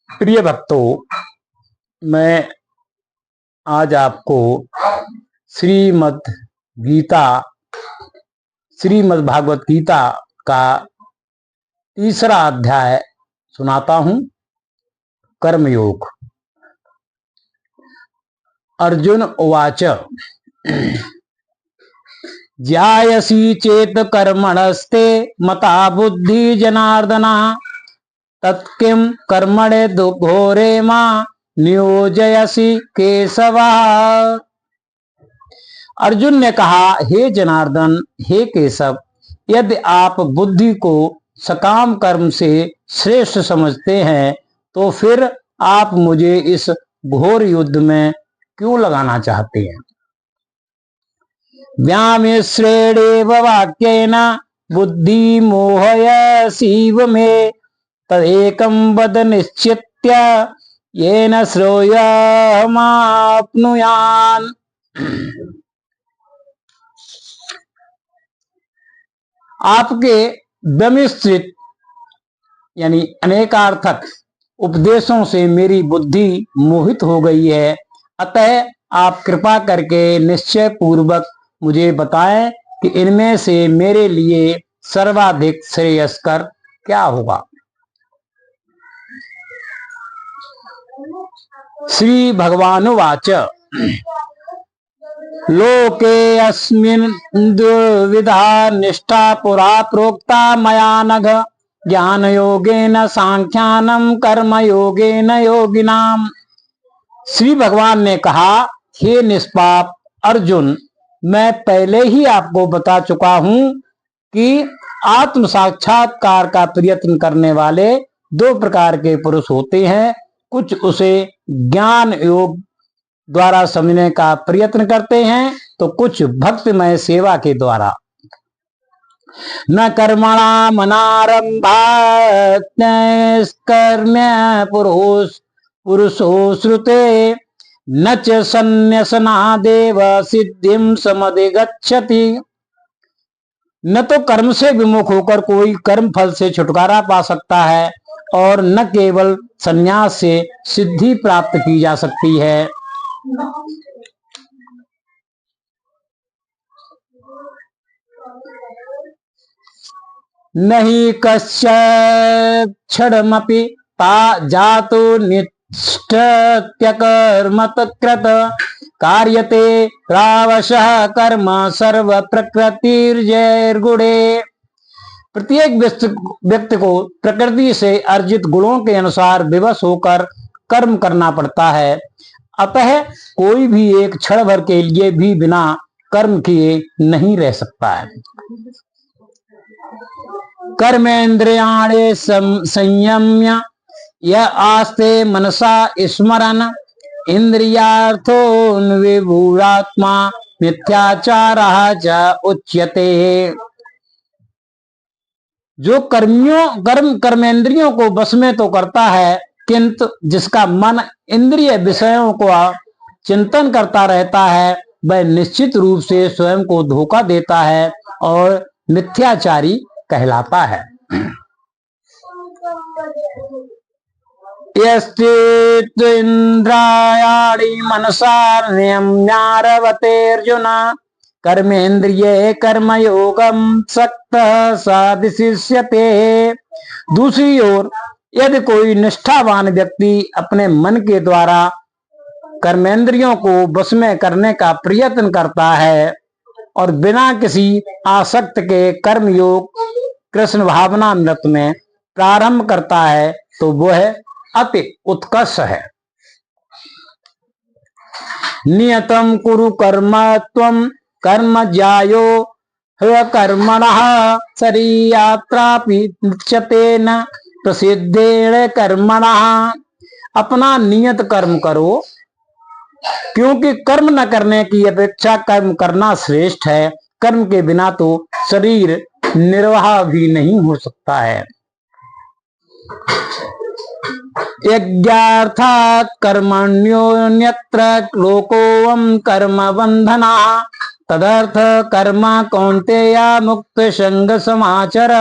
प्रिय भक्तों, मैं आज आपको श्रीमद् भागवत गीता का तीसरा अध्याय सुनाता हूं। कर्मयोग। अर्जुन उवाच ज्यायसी चेत कर्मणस्ते मता बुद्धि जनार्दना तत्किं कर्मणे घोरे मां नियोजयसि केशवा। अर्जुन ने कहा, हे जनार्दन, हे केशव, यदि आप बुद्धि को सकाम कर्म से श्रेष्ठ समझते हैं तो फिर आप मुझे इस घोर युद्ध में क्यों लगाना चाहते हैं। व्यामिश्रेणेव वाक्येन बुद्धि मोहयसीव मे तदेकं वद निश्चित्य येन श्रेयोऽहमाप्नुयान्। आपके व्यामिश्रित यानी अनेकार्थक उपदेशों से मेरी बुद्धि मोहित हो गई है, अतः आप कृपा करके निश्चय पूर्वक मुझे बताएं कि इनमें से मेरे लिए सर्वाधिक श्रेयस्कर क्या होगा। श्री भगवानुवाच लोके अस्मिन् द्विविधा निष्ठा पुरा प्रोक्ता मया नघ ज्ञान योगेन सांख्यानं कर्म योगेन योगिनाम। श्री भगवान ने कहा, हे निष्पाप अर्जुन, मैं पहले ही आपको बता चुका हूं कि आत्म साक्षात्कार का प्रयत्न करने वाले दो प्रकार के पुरुष होते हैं। कुछ उसे ज्ञान योग द्वारा समझने का प्रयत्न करते हैं तो कुछ भक्तिमय सेवा के द्वारा। न कर्मणा मनारंभात् कर्म पुरुषो श्रुते न च संन्यासनादेव सिद्धिं समधिगच्छति। न तो कर्म से विमुख होकर कोई कर्म फल से छुटकारा पा सकता है और न केवल संन्यास से सिद्धि प्राप्त की जा सकती है। नहीं कश्चित् क्षणमपि जातो निष्ठत्यकर्मकृत कार्यते प्रावशः कर्म सर्व प्रकृतिर्जैर्गुणे। प्रत्येक व्यक्ति को प्रकृति से अर्जित गुणों के अनुसार विवश होकर कर्म करना पड़ता है, अतः कोई भी एक क्षण भर के लिए भी बिना कर्म किए नहीं रह सकता है। कर्मेन्द्रियाणि संयम्य य आस्ते मनसा स्मरन् इंद्रियार्थोन्विभूरात्मा मिथ्याचारः च उच्यते। जो कर्मेंद्रियों को बस में तो करता है, किंतु जिसका मन इंद्रिय विषयों को चिंतन करता रहता है, वह निश्चित रूप से स्वयं को धोखा देता है और मिथ्याचारी कहलाता है। यस्तेन्द्रियाणि मनसा नियम्यारवतेर्जुन कर्मेन्द्रिये कर्मयोगं सक्तः साधिष्यते। दूसरी ओर यदि कोई निष्ठावान व्यक्ति अपने मन के द्वारा कर्मेंद्रियों को वश में करने का प्रयत्न करता है और बिना किसी आसक्त के कर्मयोग कृष्ण भावनामृत में प्रारंभ करता है तो वह अति उत्कर्ष है। नियतं कुरु कर्म त्वं कर्म ज्यायो कर्मणः शरीरात्रापि निश्चते न प्रसिद्धेन कर्मणः। अपना नियत कर्म करो, क्योंकि कर्म न करने की अपेक्षा कर्म करना श्रेष्ठ है। कर्म के बिना तो शरीर निर्वाह भी नहीं हो सकता है। यज्ञार्थात् कर्मण्योऽन्यत्र लोकोऽयं कर्म बंधनः तदर्थ कर्म कौन्तेया मुक्त संग समाचर।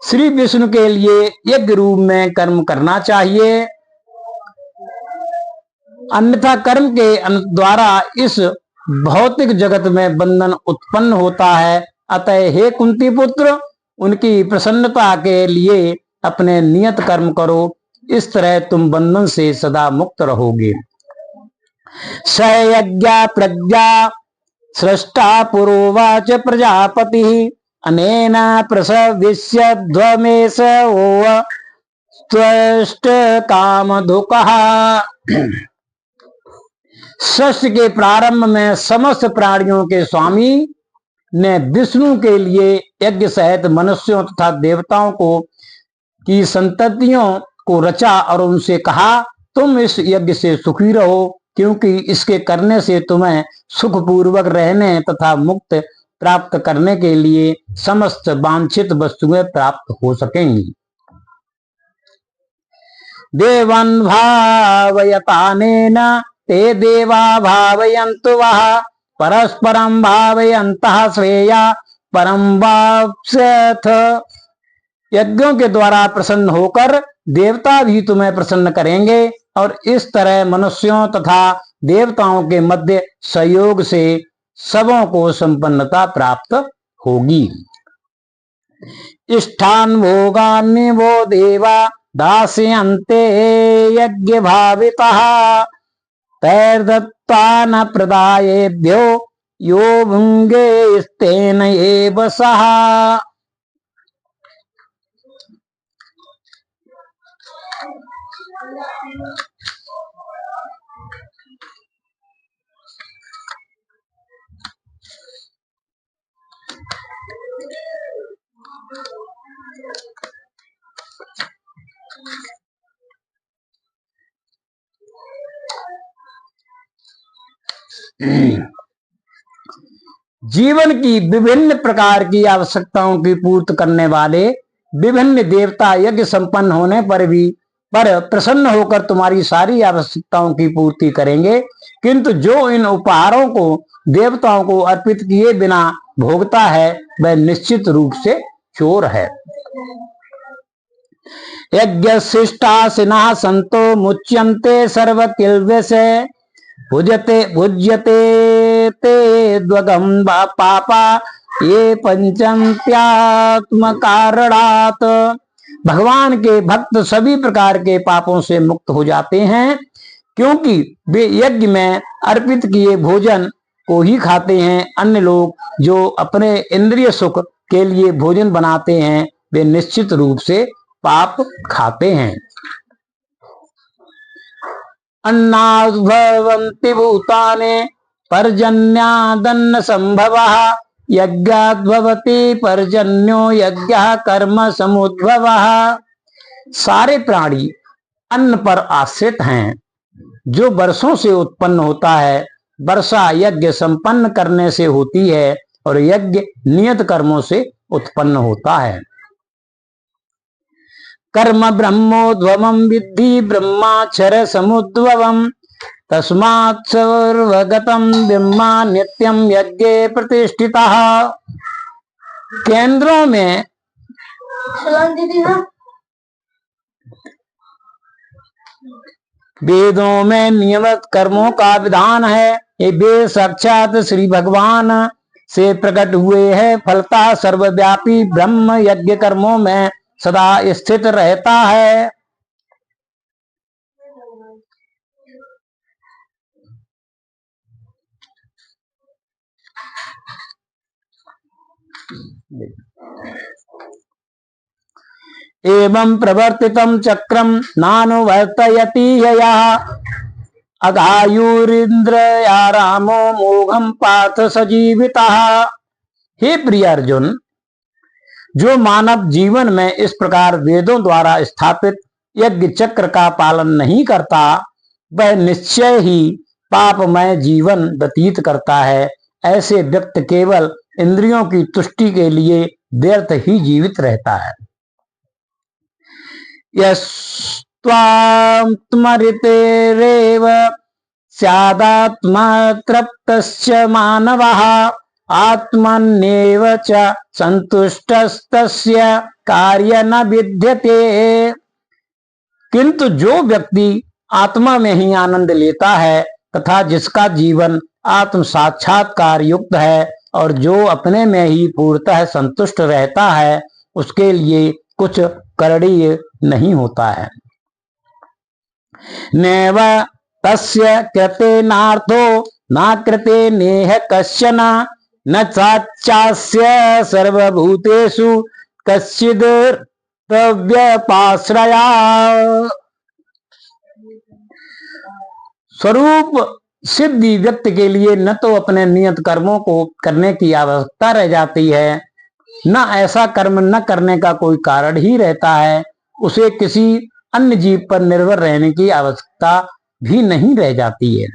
श्री विष्णु के लिए यज्ञ रूप में कर्म करना चाहिए, अन्यथा कर्म के द्वारा इस भौतिक जगत में बंधन उत्पन्न होता है। अतः हे कुंती पुत्र, उनकी प्रसन्नता के लिए अपने नियत कर्म करो, इस तरह तुम बंधन से सदा मुक्त रहोगे। सयज्ञ प्रज्ञा सृष्टा पुरोवाच प्रजापति अनेन प्रसविष्य ध्वमेश त्वष्ट कामधुकः। सृष्टि के प्रारंभ में समस्त प्राणियों के स्वामी ने विष्णु के लिए यज्ञ सहित मनुष्यों तथा देवताओं को की संततियों को रचा और उनसे कहा, तुम इस यज्ञ से सुखी रहो, क्योंकि इसके करने से तुम्हें सुखपूर्वक रहने तथा मुक्त प्राप्त करने के लिए समस्त वांछित वस्तुएं प्राप्त हो सकेंगी। देवं भावयतानेन ते देवा भावयन्तु वः परस्परं भावयन्तः श्रेया परं वाप्स्यथ। यज्ञों के द्वारा प्रसन्न होकर देवता भी तुम्हें प्रसन्न करेंगे और इस तरह मनुष्यों तथा देवताओं के मध्य सहयोग से सबों को संपन्नता प्राप्त होगी। इष्ठान भोगान्नि वो देवा दास्यन्ते यज्ञ भावितः तैर्दत्तान प्रदायेभ्यो यो भुंगे स्तेन एव सः। जीवन की विभिन्न प्रकार की आवश्यकताओं की पूर्ति करने वाले विभिन्न देवता यज्ञ संपन्न होने पर प्रसन्न होकर तुम्हारी सारी आवश्यकताओं की पूर्ति करेंगे, किंतु जो इन उपहारों को देवताओं को अर्पित किए बिना भोगता है वह निश्चित रूप से चोर है। यज्ञ शिष्टासिनः संतो मुच्यन्ते सर्वकिल्बिषे भुज्यते ते द्वगम पापा ये पंचंत्यात्म कारणात्। भगवान के भक्त सभी प्रकार के पापों से मुक्त हो जाते हैं, क्योंकि वे यज्ञ में अर्पित किए भोजन को ही खाते हैं। अन्य लोग जो अपने इंद्रिय सुख के लिए भोजन बनाते हैं वे निश्चित रूप से पाप खाते हैं। अन्नाद्भवन्ति भूतानि पर्जन्यादन्न संभवः यज्ञाद्भवति पर्जन्यो यज्ञः कर्म समुद्भवः। सारे प्राणी अन्न पर आश्रित हैं जो वर्षों से उत्पन्न होता है। वर्षा यज्ञ संपन्न करने से होती है और यज्ञ नियत कर्मों से उत्पन्न होता है। कर्म ब्रह्मोद्भवम विद्धि ब्रह्माक्षर समुद्भवम तस्मात् सर्वगतम ब्रह्मा नित्यम यज्ञे प्रतिष्ठितः। केंद्रों में वेदों में नियमित कर्मों का विधान है। ये वेद साक्षात श्री भगवान से प्रकट हुए हैं। फलतः सर्वव्यापी ब्रह्म यज्ञ कर्मों में सदा स्थित रहता है। एवं प्रवर्तितं चक्रम नानुवर्तयति यः अघायुरिन्द्रया रामो मोघम पार्थ सजीवितः। हे प्रिय अर्जुन, जो मानव जीवन में इस प्रकार वेदों द्वारा स्थापित यज्ञ चक्र का पालन नहीं करता वह निश्चय ही पापमय जीवन व्यतीत करता है। ऐसे व्यक्ति केवल इंद्रियों की तुष्टि के लिए व्यर्थ ही जीवित रहता है। यस्त्वात्मरितेरेव स्यादात्मा तृप्तस्य मानवः आत्मन्येव च संतुष्टस्तस्य कार्य न विद्यते। किंतु जो व्यक्ति आत्मा में ही आनंद लेता है तथा जिसका जीवन आत्म साक्षात्कार युक्त है और जो अपने में ही पूर्णतः संतुष्ट रहता है, उसके लिए कुछ करणीय नहीं होता है। नैव तस्य कृते नार्थो न कृते नेह कश्चन न चास्य सर्वभूतेषु कश्चिद् द्रव्यपाश्रया। स्वरूप सिद्धि व्यक्ति के लिए न तो अपने नियत कर्मों को करने की आवश्यकता रह जाती है, न ऐसा कर्म न करने का कोई कारण ही रहता है, उसे किसी अन्य जीव पर निर्भर रहने की आवश्यकता भी नहीं रह जाती है।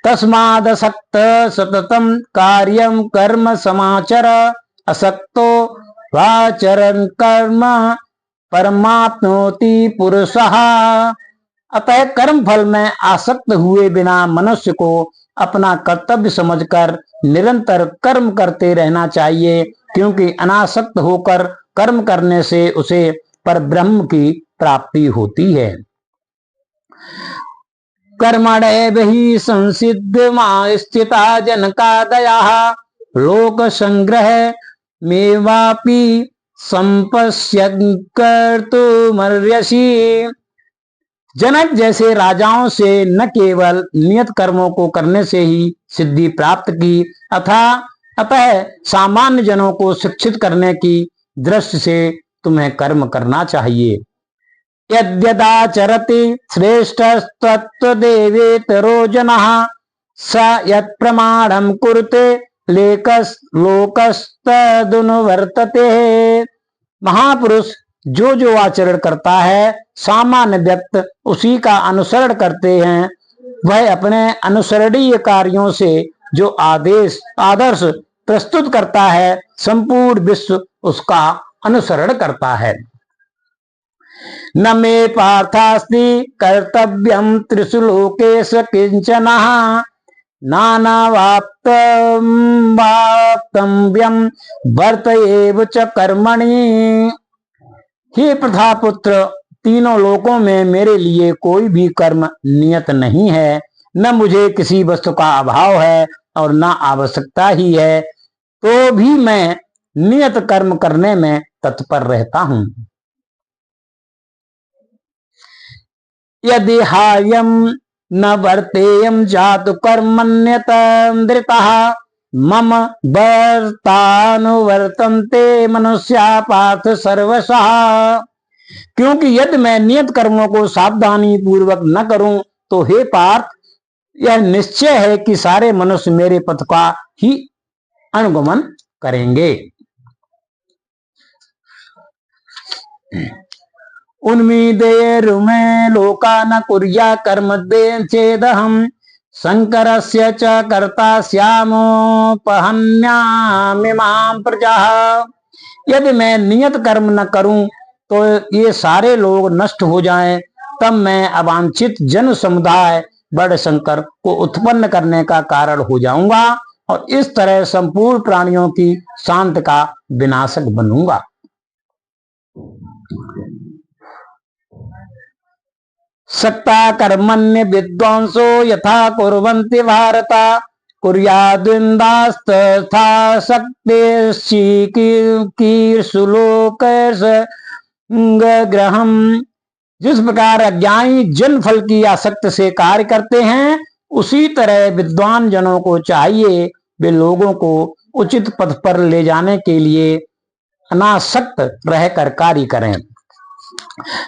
तस्मादसक्त सततम कार्यम कर्म समाचर असक्तो वाचरन् कर्म परमाप्नोति पुरुषः। अतः कर्म फल में आसक्त हुए बिना मनुष्य को अपना कर्तव्य समझकर निरंतर कर्म करते रहना चाहिए, क्योंकि अनासक्त होकर कर्म करने से उसे परब्रह्म की प्राप्ति होती है। कर्मणैव हि संसिद्धिमा स्थिता जनकादयः लोक संग्रह मेवापि संपश्यन् कर्तुमर्हसि। जनक जैसे राजाओं से न केवल नियत कर्मों को करने से ही सिद्धि प्राप्त की, अतः सामान्य जनों को शिक्षित करने की दृष्टि से तुम्हें कर्म करना चाहिए। यद्यदाचरति श्रेष्ठस्तत्त्वदेवेतरो जनः स यत्प्रमाणं कुरुते लोकस्तदनुवर्तते। महापुरुष जो जो आचरण करता है, सामान्य व्यक्ति उसी का अनुसरण करते हैं। वह अपने अनुसरणीय कार्यों से जो आदर्श प्रस्तुत करता है, संपूर्ण विश्व उसका अनुसरण करता है। न मे पार्थास्ति कर्तव्यं त्रिषु लोकेषु किंचन नानावाप्तव्यं वर्त एव च कर्मणि। हे प्रथापुत्र, तीनों लोकों में मेरे लिए कोई भी कर्म नियत नहीं है। न मुझे किसी वस्तु का अभाव है और न आवश्यकता ही है, तो भी मैं नियत कर्म करने में तत्पर रहता हूं। यदि हायं न वर्तेयं जातु कर्मण्यतन्द्रितः मम वर्तानुवर्तन्ते मनुष्या पार्थ सर्वशः। क्योंकि यदि मैं नियत कर्मों को सावधानी पूर्वक न करूं तो हे पार्थ, यह निश्चय है कि सारे मनुष्य मेरे पथ का ही अनुगमन करेंगे। उन्मीदेरुमे लोका न कुर्या कर्म चेदहम शंकरस्य च कर्ता स्यामोपहन्यामिमां प्रजाः। यदि मैं नियत कर्म न करूं तो ये सारे लोग नष्ट हो जाएं, तब मैं अवांछित जन समुदाय बड़े शंकर को उत्पन्न करने का कारण हो जाऊंगा और इस तरह संपूर्ण प्राणियों की शांत का विनाशक बनूंगा। सक्ता कर्मण्य विद्वांसो यथा कुर्वन्ति भारत कुर्याद्विन्दास्तथा सक्तेर्षुलोकग्रहम्। जिस प्रकार अज्ञानी जन फल की आसक्ति से कार्य करते हैं, उसी तरह विद्वान जनों को चाहिए वे लोगों को उचित पथ पर ले जाने के लिए अनासक्त रहकर कार्य करें।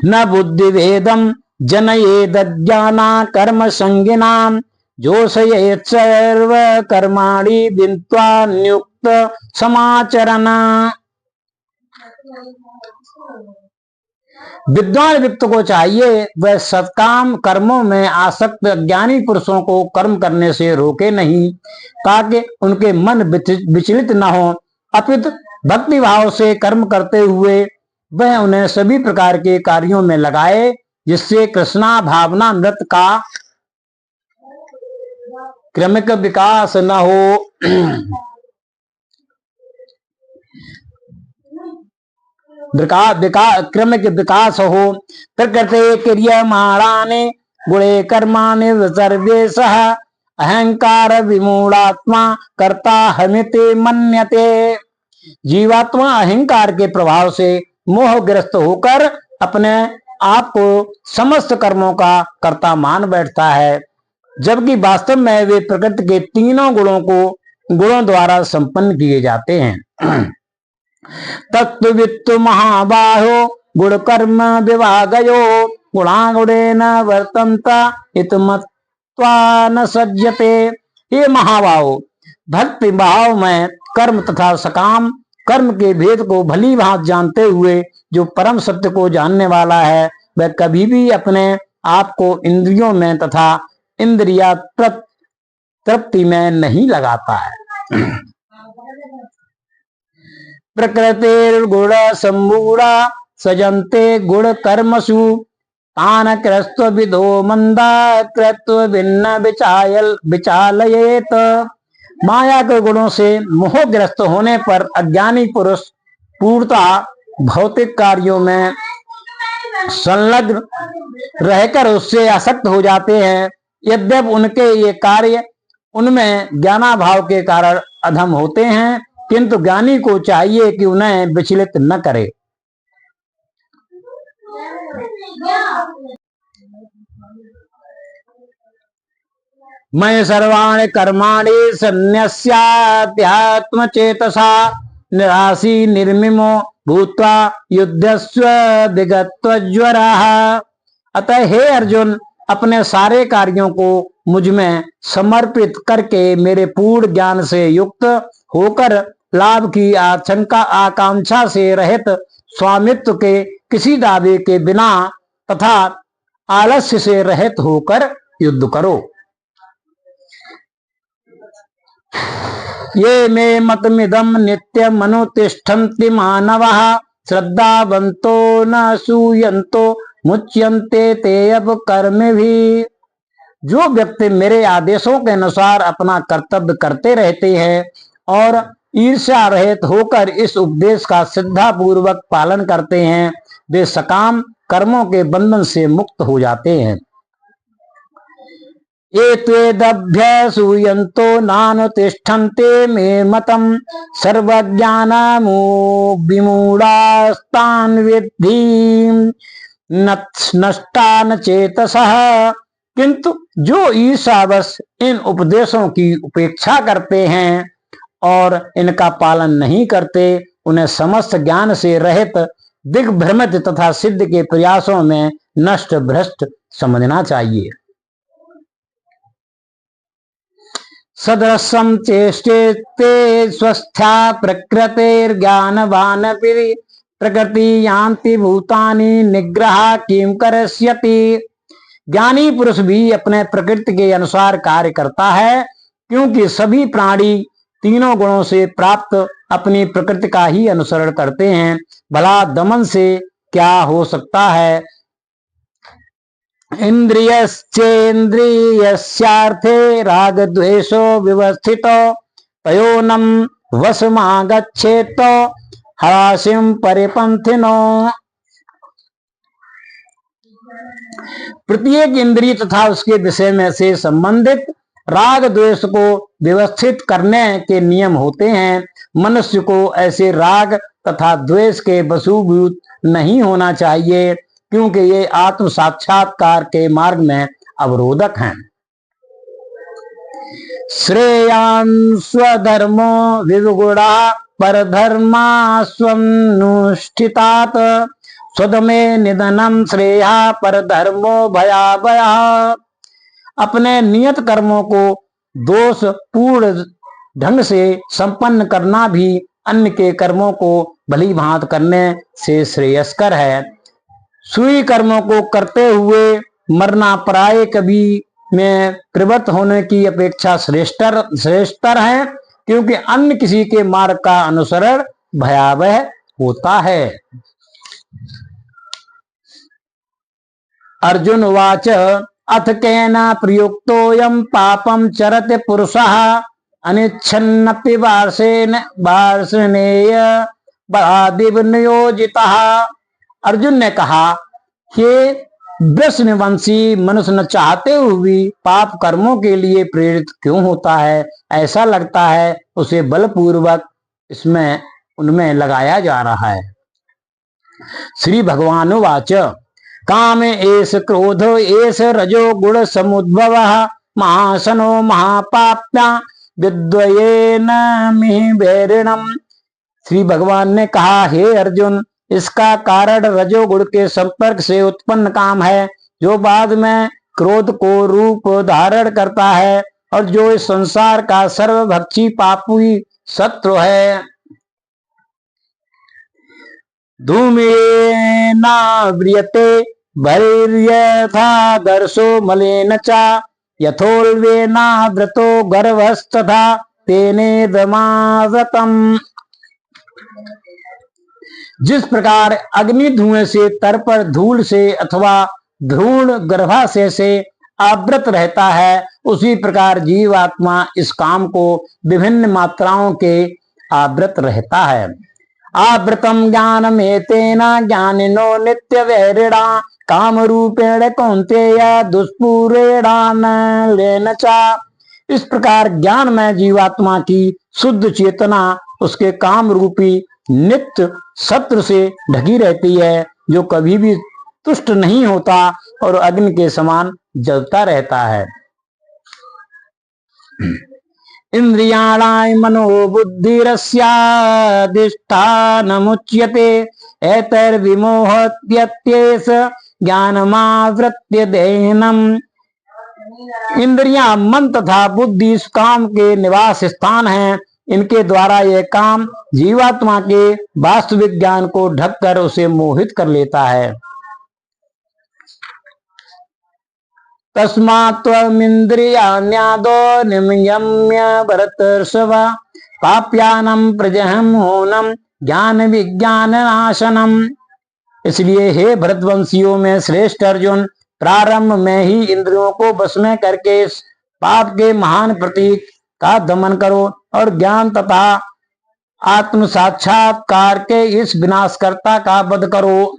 न बुद्धि भेदम जनयेदज्ञाना कर्म संगिनाम जोषयेत् सर्व कर्माणि विद्वा नियुक्त समाचरण। विद्वान व्यक्ति को चाहिए वह सत्काम कर्मों में आसक्त अज्ञानी पुरुषों को कर्म करने से रोके नहीं, ताकि उनके मन विचलित न हो, अपितु भक्ति भाव से कर्म करते हुए वह उन्हें सभी प्रकार के कार्यों में लगाए, जिससे कृष्णा भावना नृत्य का क्रमिक विकास न हो, क्रमिक विकास हो। प्रकृते क्रियमाणानि गुणे कर्माणि सर्वेशः अहंकार विमूढ़ात्मा कर्ता हमिति मन्यते। जीवात्मा अहंकार के प्रभाव से मोहग्रस्त होकर अपने आप को समस्त कर्मों का कर्ता मान बैठता है, जबकि वास्तव में वे प्रकृति के तीनों गुणों द्वारा संपन्न किए जाते हैं। तत्त्ववित्तु महाबाहो गुण कर्म विभागयो गुणागुणेन वर्तन्त इति मत्वा न सज्जते। ये महाबाहो, भक्ति भाव में कर्म तथा सकाम कर्म के भेद को भली भांति जानते हुए जो परम सत्य को जानने वाला है, वह कभी भी अपने आप को इंद्रियों में तथा इंद्रिया तृप्ति में नहीं लगाता है। प्रकृतिर्गुण सम्मूढ़ा सजन्ते गुण कर्मसु तान क्रस्त्व विदो मंदा कृत्व भिन्न विचालयेत। माया के गुणों से मोहग्रस्त होने पर अज्ञानी पुरुष पूर्णतः भौतिक कार्यों में संलग्न रहकर उससे आसक्त हो जाते हैं। यद्यप उनके ये कार्य उनमें ज्ञानाभाव के कारण अधम होते हैं, किंतु ज्ञानी को चाहिए कि उन्हें विचलित न करे। मैं सर्वाणि कर्माणि सन्न्यस्याध्यात्म चेतसा निराशी निर्मिमो भूत्वा युद्धस्व विगत्वज्वरः। अतः हे अर्जुन, अपने सारे कार्यों को मुझ में समर्पित करके मेरे पूर्ण ज्ञान से युक्त होकर लाभ की आकांक्षा से रहित स्वामित्व के किसी दावे के बिना तथा आलस्य से रहित होकर युद्ध करो। ये मे मतमिदं नित्यम् अनुतिष्ठन्ति मानवः श्रद्धावन्तो न सूयन्तो मुच्यन्ते ते अपकर्मभिः। जो व्यक्ति मेरे आदेशों के अनुसार अपना कर्तव्य करते रहते हैं और ईर्ष्या रहित होकर इस उपदेश का श्रद्धापूर्वक पालन करते हैं, वे सकाम कर्मों के बंधन से मुक्त हो जाते हैं। एत्वेदभ्यसूयन्तो नानुतिष्ठन्ते मे मतम् सर्वज्ञानमो विमूढास्तान् विद्धि नष्टान् चेतसः। किंतु जो ईर्ष्यावश इन उपदेशों की उपेक्षा करते हैं और इनका पालन नहीं करते, उन्हें समस्त ज्ञान से रहित दिग्भ्रमित तथा सिद्ध के प्रयासों में नष्ट भ्रष्ट समझना चाहिए। सदृशं चेष्टेते स्वस्था प्रकृतिर्ज्ञानवान् प्रकृति यान्ति भूतानि निग्रह किं करिष्यति। ज्ञानी पुरुष भी अपने प्रकृति के अनुसार कार्य करता है, क्योंकि सभी प्राणी तीनों गुणों से प्राप्त अपनी प्रकृति का ही अनुसरण करते हैं। भला दमन से क्या हो सकता है। इंद्रियश्चेन्द्रियस्यार्थे राग द्वेषो विवस्थितो तयोनं वशमागच्छेत हराशिं परिपंथिनो। प्रत्येक इंद्रिय तथा उसके विषय में से संबंधित राग द्वेष को व्यवस्थित करने के नियम होते हैं। मनुष्य को ऐसे राग तथा द्वेष के वशीभूत नहीं होना चाहिए, क्योंकि ये आत्म साक्षात्कार के मार्ग में अवरोधक हैं। श्रेयान् स्वधर्मो विगुणा परधर्मा स्वनुष्ठितात् स्वधर्मे निधनम श्रेया परधर्मो भयावहः। अपने नियत कर्मों को दोष पूर्ण ढंग से संपन्न करना भी अन्य के कर्मों को भली भांति करने से श्रेयस्कर है। सुई कर्मों को करते हुए मरना पराये कभी में प्रवृत्त होने की अपेक्षा श्रेष्ठतर है, क्योंकि अन्य किसी के मार्ग का अनुसरण भयावह होता है। अर्जुन उवाच अथ केन प्रयुक्तोऽयं पापं चरति पुरुषः अनिच्छन्नपि वार्ष्णेय बलादिव नियोजितः। अर्जुन ने कहा, हे वृषनिवंशी, मनुष्य न चाहते हुए भी पाप कर्मों के लिए प्रेरित क्यों होता है? ऐसा लगता है उसे बलपूर्वक इसमें उनमें लगाया जा रहा है। श्री भगवान वाच, काम एष क्रोध एष रजो गुण समुद्भव महासनो महापाप्या विद्वयेन मिहिवैरिणम्। श्री भगवान ने कहा, हे अर्जुन, इसका कारण रजोगुण के संपर्क से उत्पन्न काम है, जो बाद में क्रोध को रूप धारण करता है और जो इस संसार का सर्वभक्षी पापी शत्रु है। धूमेना व्रियते भैर्यथा दर्शो मलेन च यथोल्वेना व्रतो गर्भस्तथा तेनेदमाव्रतम्। जिस प्रकार अग्नि धुएं से, तर्पण धूल से अथवा भ्रूण गर्भाशय से आवृत रहता है, उसी प्रकार जीवात्मा इस काम को विभिन्न मात्राओं के आवृत रहता है। आवृतम ज्ञानमेतेन ज्ञानिनो नित्य वैरिणा काम रूपेण कौन्तेय दुष्पूरेणान च। इस प्रकार ज्ञान में जीवात्मा की शुद्ध चेतना उसके काम रूपी नित्य शत्रु से ढकी रहती है, जो कभी भी तुष्ट नहीं होता और अग्नि के समान जलता रहता है। इंद्रियाणां मनोबुद्धिरस्याधिष्ठानमुच्यते एतैर्विमोहत्यत्येष ज्ञानमावृत्य देहिनम्। इंद्रियां, मन तथा बुद्धि इस काम के निवास स्थान हैं। इनके द्वारा यह काम जीवात्मा के वास्तविक ज्ञान को ढककर उसे मोहित कर लेता है। तस्मात्त्वमिन्द्रियाण्यादो नियम्य भरतर्षभ पाप्यानं प्रजहम्मूनं ज्ञान विज्ञान नाशनम्। इसलिए हे भरतवंशियों में श्रेष्ठ अर्जुन, प्रारंभ में ही इंद्रियों को वश में करके इस पाप के महान प्रतीक का दमन करो और ज्ञान तथा आत्म साक्षात्कार के इस विनाशकर्ता का वध करो।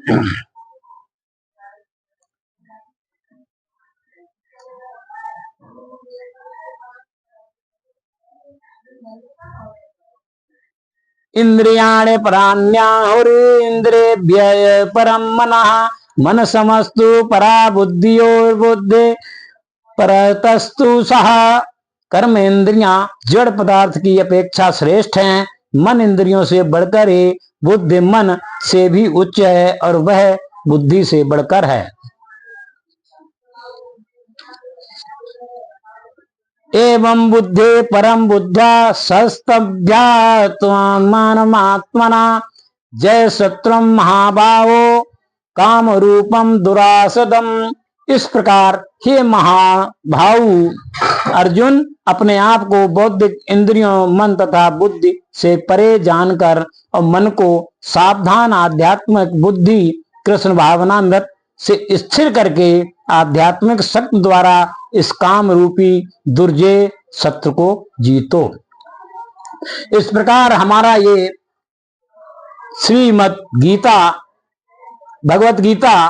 इंद्रियाणि पराण्याहुरीन्द्रियेभ्यः परं मनः मनसमस्तु परा बुद्धियोर्बुद्धि परतस्तु सः। कर्म इंद्रियां जड़ पदार्थ की अपेक्षा श्रेष्ठ हैं। मन इंद्रियों से बढ़कर ही बुद्धि मन से भी उच्च है और वह बुद्धि से बढ़कर है। एवं बुद्धि परम बुद्ध्या सस्तभ्यात्मात्मना जय शत्रुम महाभावो काम रूपम दुरासदम। इस प्रकार हे महाभाव अर्जुन, अपने आप को बौद्धिक इंद्रियों, मन तथा बुद्धि से परे जानकर और मन को सावधान आध्यात्मिक बुद्धि कृष्ण भावनामृत से स्थिर करके आध्यात्मिक शक्ति द्वारा इस काम रूपी दुर्जय शत्रु को जीतो। इस प्रकार हमारा ये श्रीमद् गीता, भगवत गीता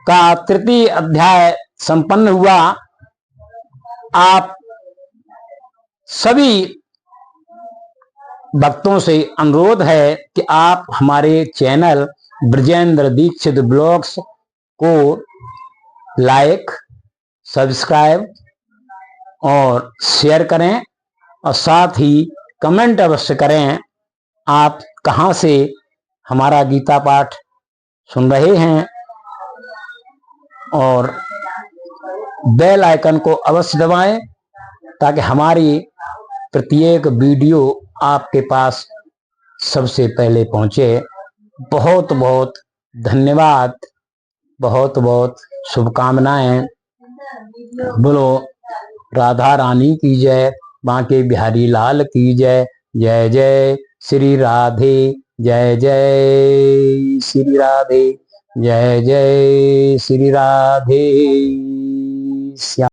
का तृतीय अध्याय संपन्न हुआ। आप सभी भक्तों से अनुरोध है कि आप हमारे चैनल ब्रजेंद्र दीक्षित ब्लॉग्स को लाइक, सब्सक्राइब और शेयर करें और साथ ही कमेंट अवश्य करें। आप कहां से हमारा गीता पाठ सुन रहे हैं और बेल आइकन को अवश्य दबाएं ताकि हमारी प्रत्येक वीडियो आपके पास सबसे पहले पहुंचे। बहुत बहुत धन्यवाद, बहुत बहुत शुभकामनाएं। बोलो राधा रानी की जय, बांके बिहारी लाल की जय। जय जय श्री राधे, जय जय श्री राधे, जय जय श्री राधे। स्यात्।